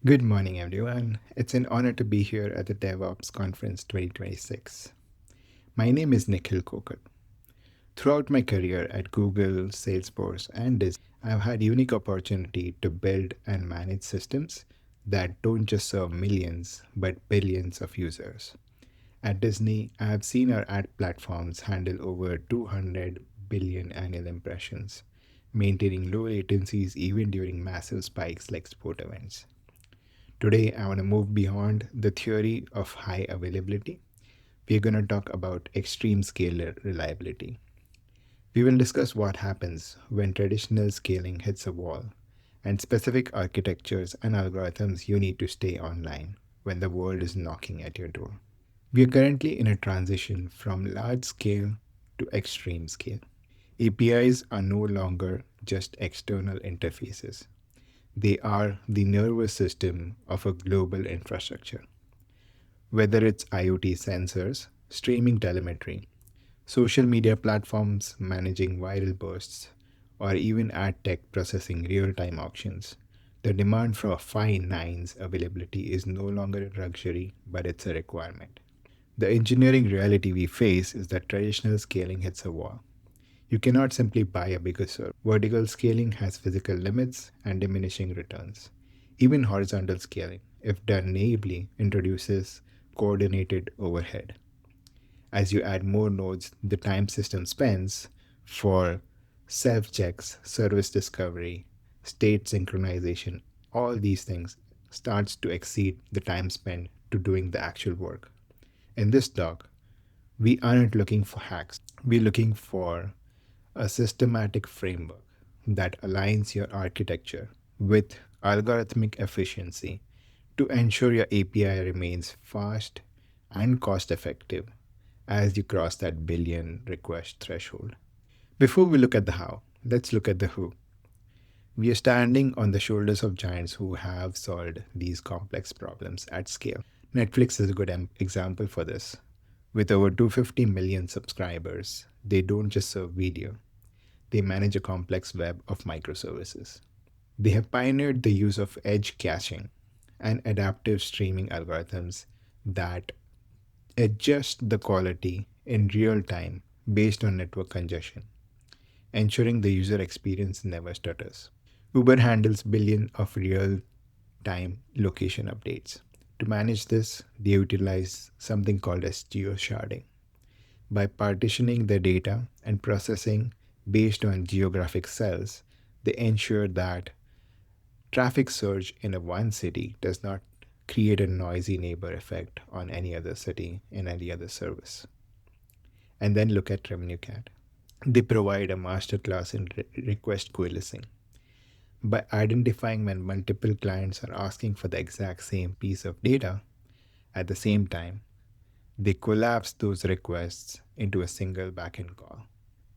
Good morning, everyone. It's an honor to be here at the DevOps Conference 2026. My name is Nikhil Kokal. Throughout my career at Google, Salesforce, and Disney, I've had unique opportunity to build and manage systems that don't just serve millions, but billions of users. At Disney, I have seen our ad platforms handle over 200 billion annual impressions, maintaining low latencies even during massive spikes like sport events. Today, I want to move beyond the theory of high availability. We're going to talk about extreme scale reliability. We will discuss what happens when traditional scaling hits a wall and specific architectures and algorithms you need to stay online when the world is knocking at your door. We are currently in a transition from large scale to extreme scale. APIs are no longer just external interfaces. They are the nervous system of a global infrastructure. Whether it's IoT sensors, streaming telemetry, social media platforms managing viral bursts, or even ad tech processing real time auctions, the demand for fine nines availability is no longer a luxury, but it's a requirement. The engineering reality we face is that traditional scaling hits a wall. You cannot simply buy a bigger server. Vertical scaling has physical limits and diminishing returns. Even horizontal scaling, if done naively, introduces coordinated overhead. As you add more nodes, the time system spends for self checks, service discovery, state synchronization, all these things starts to exceed the time spent to doing the actual work. In this talk, we aren't looking for hacks. We're looking for a systematic framework that aligns your architecture with algorithmic efficiency to ensure your API remains fast and cost effective as you cross that billion request threshold. Before we look at the how, let's look at the who. We are standing on the shoulders of giants who have solved these complex problems at scale. Netflix is a good example for this. With over 250 million subscribers, they don't just serve video, they manage a complex web of microservices. They have pioneered the use of edge caching and adaptive streaming algorithms that adjust the quality in real time based on network congestion, ensuring the user experience never stutters. Uber handles billions of real time location updates. To manage this, they utilize something called as geo-sharding. By partitioning the data and processing based on geographic cells, they ensure that traffic surge in a one city does not create a noisy neighbor effect on any other city in any other service. And then look at RevenueCat. They provide a masterclass in request coalescing. By identifying when multiple clients are asking for the exact same piece of data at the same time, they collapse those requests into a single backend call.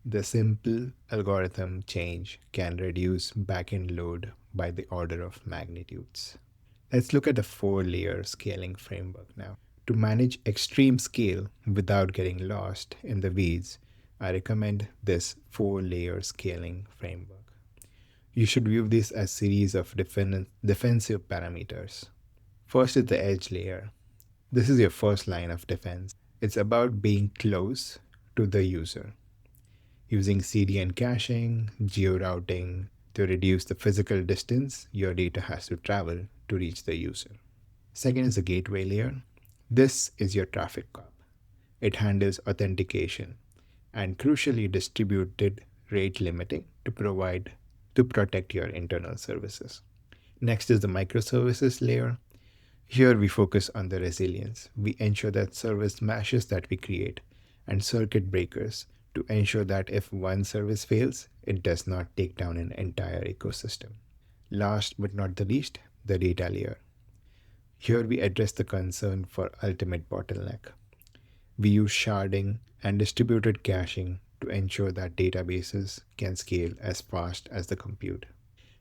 The simple algorithm change can reduce backend load by the order of magnitudes. Let's look at the four-layer scaling framework now. To manage extreme scale without getting lost in the weeds, I recommend this four-layer scaling framework. You should view this as a series of defensive parameters. First is the edge layer. This is your first line of defense. It's about being close to the user, using CDN caching, georouting to reduce the physical distance your data has to travel to reach the user. Second is the gateway layer. This is your traffic cop. It handles authentication and crucially distributed rate limiting to protect your internal services. Next is the microservices layer. Here we focus on the resilience. We ensure that service meshes that we create and circuit breakers to ensure that if one service fails, it does not take down an entire ecosystem. Last but not the least, the data layer. Here we address the concern for ultimate bottleneck. We use sharding and distributed caching to ensure that databases can scale as fast as the compute.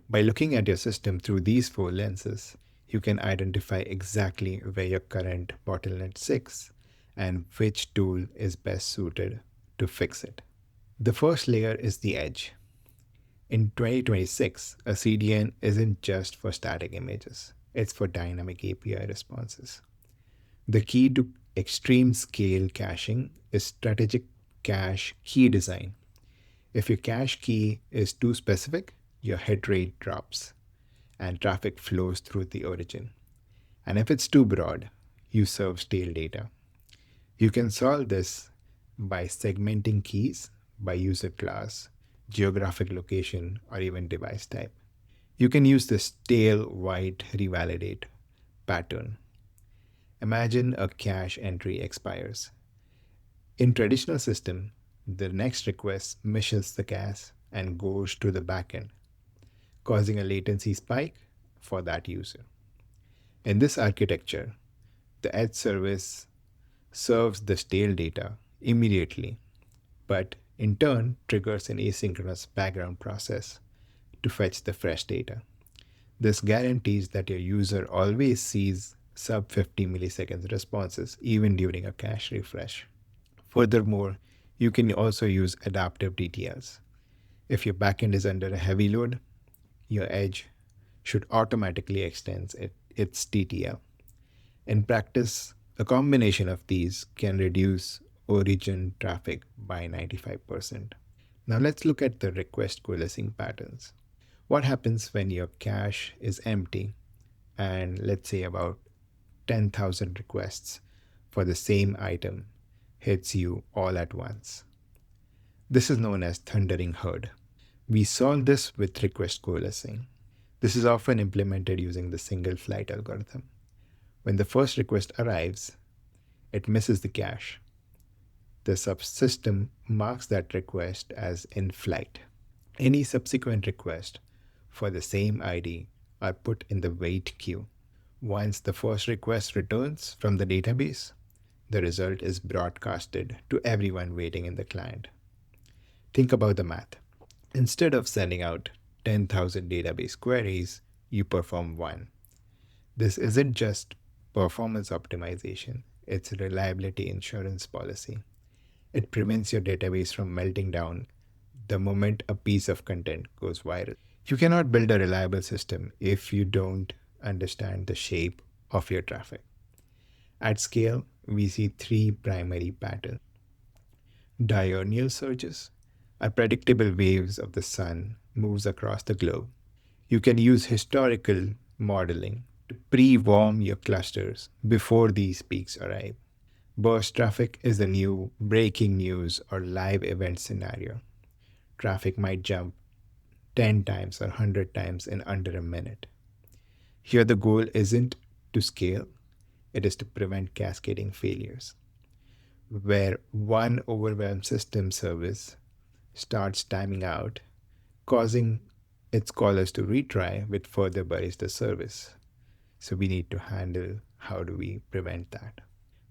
By looking at your system through these four lenses, you can identify exactly where your current bottleneck sits and which tool is best suited to fix it. The first layer is the edge. In 2026, a CDN isn't just for static images. It's for dynamic API responses. The key to extreme scale caching is strategic cache key design. If your cache key is too specific, your hit rate drops and traffic flows through the origin. And if it's too broad, you serve stale data. You can solve this by segmenting keys by user class, geographic location, or even device type. You can use the stale white revalidate pattern. Imagine a cache entry expires. In traditional system, the next request misses the cache and goes to the backend, causing a latency spike for that user. In this architecture, the edge service serves the stale data immediately, but in turn triggers an asynchronous background process to fetch the fresh data. This guarantees that your user always sees sub 50 milliseconds responses even during a cache refresh. Furthermore, you can also use adaptive DTLs. If your backend is under a heavy load, your edge should automatically extend its TTL. In practice, a combination of these can reduce origin traffic by 95%. Now let's look at the request coalescing patterns. What happens when your cache is empty and let's say about 10,000 requests for the same item hits you all at once? This is known as thundering herd. We solve this with request coalescing. This is often implemented using the single flight algorithm. When the first request arrives, it misses the cache. The subsystem marks that request as in flight. Any subsequent request for the same ID are put in the wait queue. Once the first request returns from the database, the result is broadcasted to everyone waiting in the client. Think about the math. Instead of sending out 10,000 database queries, you perform one. This isn't just performance optimization, it's a reliability insurance policy. It prevents your database from melting down the moment a piece of content goes viral. You cannot build a reliable system if you don't understand the shape of your traffic. At scale, we see three primary patterns. Diurnal surges are predictable waves of the sun moves across the globe. You can use historical modeling to pre-warm your clusters before these peaks arrive. Burst traffic is the new breaking news or live event scenario. Traffic might jump 10 times or 100 times in under a minute. Here, the goal isn't to scale, it is to prevent cascading failures, where one overwhelmed system service starts timing out, causing its callers to retry, which further buries the service. So we need to handle how do we prevent that.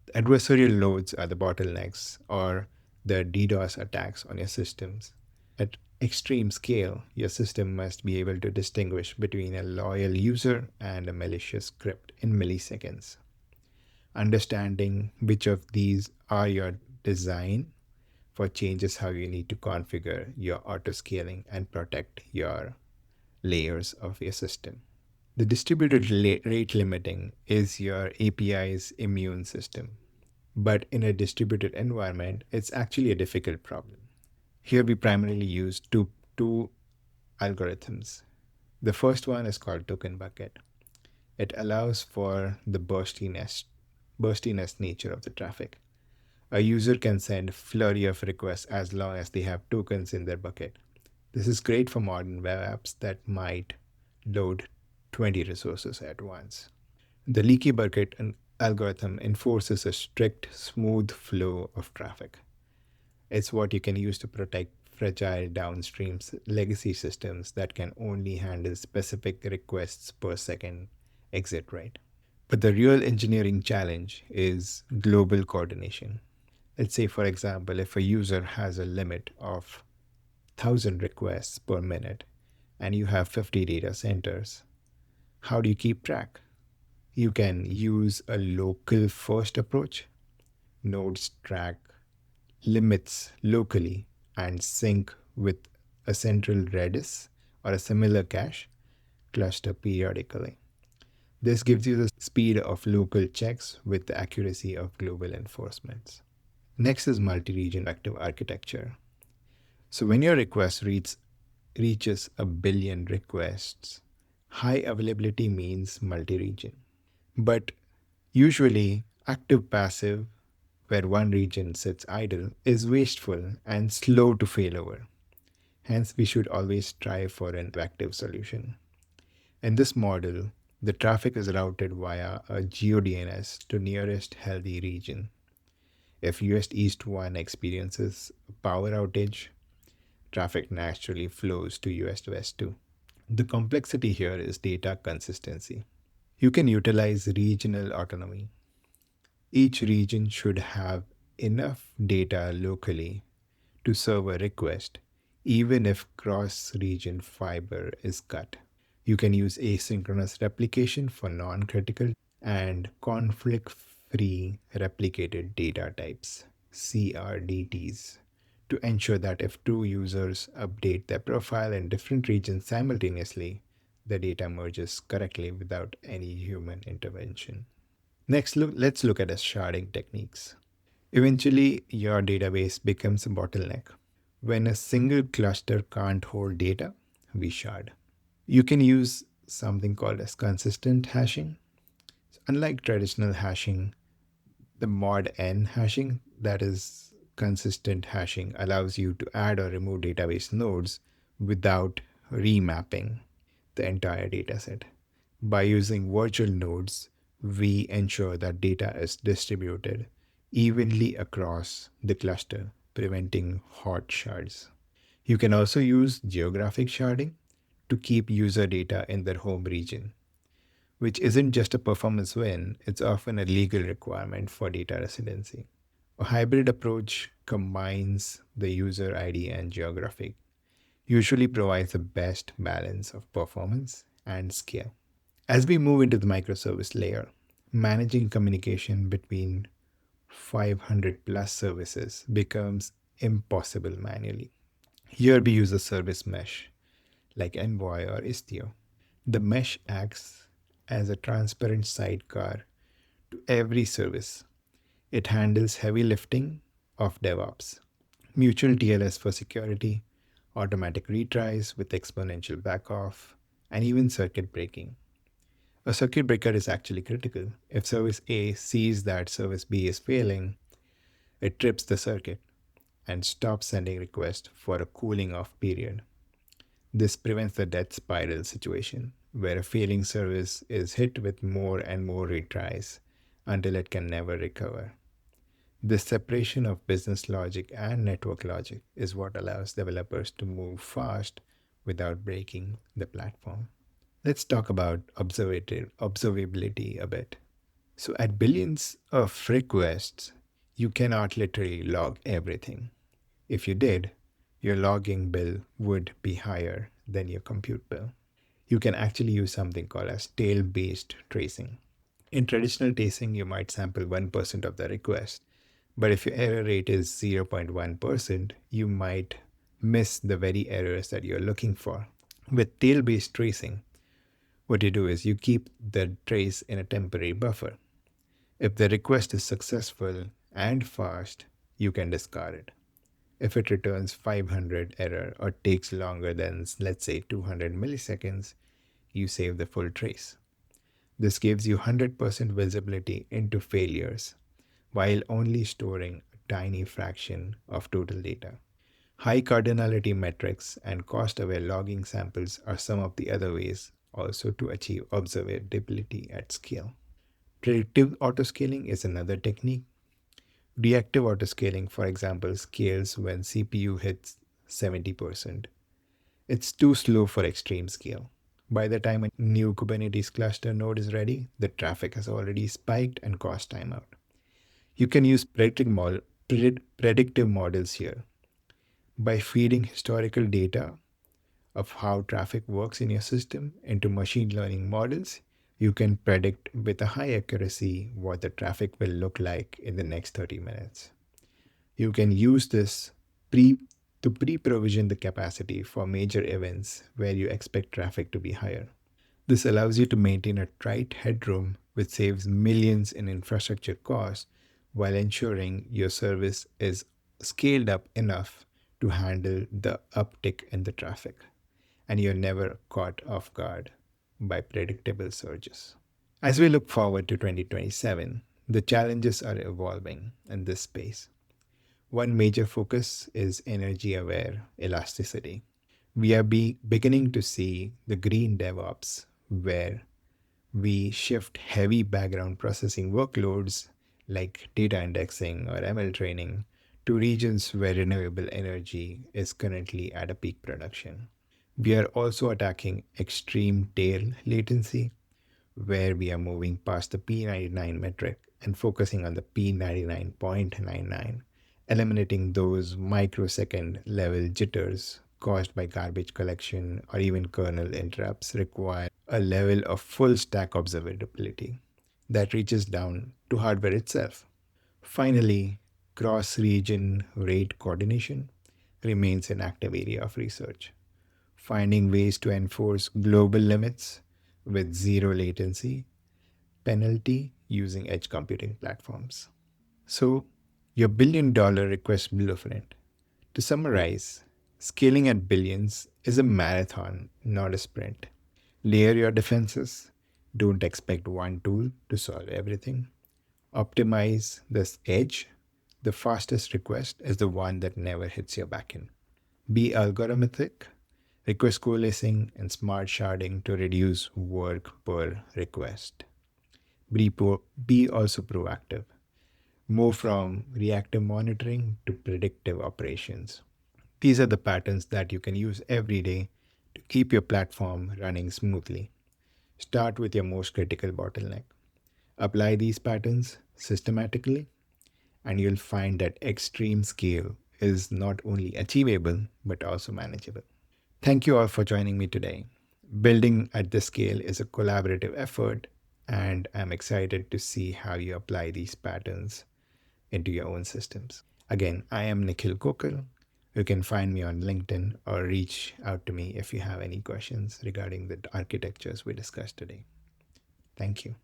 The adversarial loads are the bottlenecks or the DDoS attacks on your systems. At extreme scale, your system must be able to distinguish between a loyal user and a malicious script in milliseconds. Understanding which of these are your design for changes how you need to configure your autoscaling and protect your layers of your system. The distributed rate limiting is your API's immune system. But in a distributed environment, it's actually a difficult problem. Here we primarily use two algorithms. The first one is called token bucket. It allows for the burstiness nature of the traffic. A user can send a flurry of requests as long as they have tokens in their bucket. This is great for modern web apps that might load 20 resources at once. The leaky bucket algorithm enforces a strict, smooth flow of traffic. It's what you can use to protect fragile downstream legacy systems that can only handle specific requests per second exit rate. But the real engineering challenge is global coordination. Let's say, for example, if a user has a limit of 1,000 requests per minute and you have 50 data centers, how do you keep track? You can use a local first approach. Nodes track limits locally and sync with a central Redis or a similar cache cluster periodically. This gives you the speed of local checks with the accuracy of global enforcements. Next is multi-region active architecture. So when your request reaches a billion requests, high availability means multi-region. But usually, active passive, where one region sits idle, is wasteful and slow to fail over. Hence, we should always strive for an active solution. In this model, the traffic is routed via a GeoDNS to nearest healthy region. If US East 1 experiences a power outage, traffic naturally flows to US West 2. The complexity here is data consistency. You can utilize regional autonomy. Each region should have enough data locally to serve a request, even if cross-region fiber is cut. You can use asynchronous replication for non-critical and conflict-free replicated data types, CRDTs, to ensure that if two users update their profile in different regions simultaneously, the data merges correctly without any human intervention. Next, let's look at the sharding techniques. Eventually, your database becomes a bottleneck. When a single cluster can't hold data, we shard. You can use something called as consistent hashing. Unlike traditional hashing, the mod n hashing, that is consistent hashing, allows you to add or remove database nodes without remapping the entire dataset. By using virtual nodes, we ensure that data is distributed evenly across the cluster, preventing hot shards. You can also use geographic sharding to keep user data in their home region, which isn't just a performance win, it's often a legal requirement for data residency. A hybrid approach combines the user ID and geographic, usually provides the best balance of performance and scale. As we move into the microservice layer, managing communication between 500 plus services becomes impossible manually. Here we use a service mesh like Envoy or Istio. The mesh acts as a transparent sidecar to every service. It handles heavy lifting of DevOps, mutual TLS for security, automatic retries with exponential backoff, and even circuit breaking. A circuit breaker is actually critical. If service A sees that service B is failing, it trips the circuit and stops sending requests for a cooling off period. This prevents the death spiral situation, where a failing service is hit with more and more retries until it can never recover. This separation of business logic and network logic is what allows developers to move fast without breaking the platform. Let's talk about observability a bit. So, at billions of requests, you cannot literally log everything. If you did, your logging bill would be higher than your compute bill. You can actually use something called as tail-based tracing. In traditional tracing, you might sample 1% of the request, but if your error rate is 0.1%, you might miss the very errors that you're looking for. With tail-based tracing, what you do is you keep the trace in a temporary buffer. If the request is successful and fast, you can discard it. If it returns 500 error or takes longer than, let's say, 200 milliseconds, you save the full trace. This gives you 100% visibility into failures while only storing a tiny fraction of total data. High cardinality metrics and cost-aware logging samples are some of the other ways also to achieve observability at scale. Predictive autoscaling is another technique. Reactive autoscaling, for example, scales when CPU hits 70%. It's too slow for extreme scale. By the time a new Kubernetes cluster node is ready, the traffic has already spiked and caused timeout. You can use predictive models here. By feeding historical data of how traffic works in your system into machine learning models, you can predict with a high accuracy what the traffic will look like in the next 30 minutes. You can use this pre-provision the capacity for major events where you expect traffic to be higher. This allows you to maintain a tight headroom, which saves millions in infrastructure costs while ensuring your service is scaled up enough to handle the uptick in the traffic, and you're never caught off guard by predictable surges. As we look forward to 2027, the challenges are evolving in this space. One major focus is energy aware elasticity. We are beginning to see the green DevOps, where we shift heavy background processing workloads like data indexing or ML training to regions where renewable energy is currently at a peak production. We are also attacking extreme tail latency, where we are moving past the P99 metric and focusing on the P99.99, eliminating those microsecond level jitters caused by garbage collection or even kernel interrupts require a level of full stack observability that reaches down to hardware itself. Finally, cross region rate coordination remains an active area of research. Finding ways to enforce global limits with zero latency penalty using edge computing platforms. So, your $1 billion request blueprint. To summarize, scaling at billions is a marathon, not a sprint. Layer your defenses. Don't expect one tool to solve everything. Optimize this edge. The fastest request is the one that never hits your backend. Be algorithmic. Request coalescing and smart sharding to reduce work per request. Be also proactive. Move from reactive monitoring to predictive operations. These are the patterns that you can use every day to keep your platform running smoothly. Start with your most critical bottleneck. Apply these patterns systematically, and you'll find that extreme scale is not only achievable but also manageable. Thank you all for joining me today. Building at this scale is a collaborative effort, and I'm excited to see how you apply these patterns into your own systems. Again, I am Nikhil Kokal. You can find me on LinkedIn or reach out to me if you have any questions regarding the architectures we discussed today. Thank you.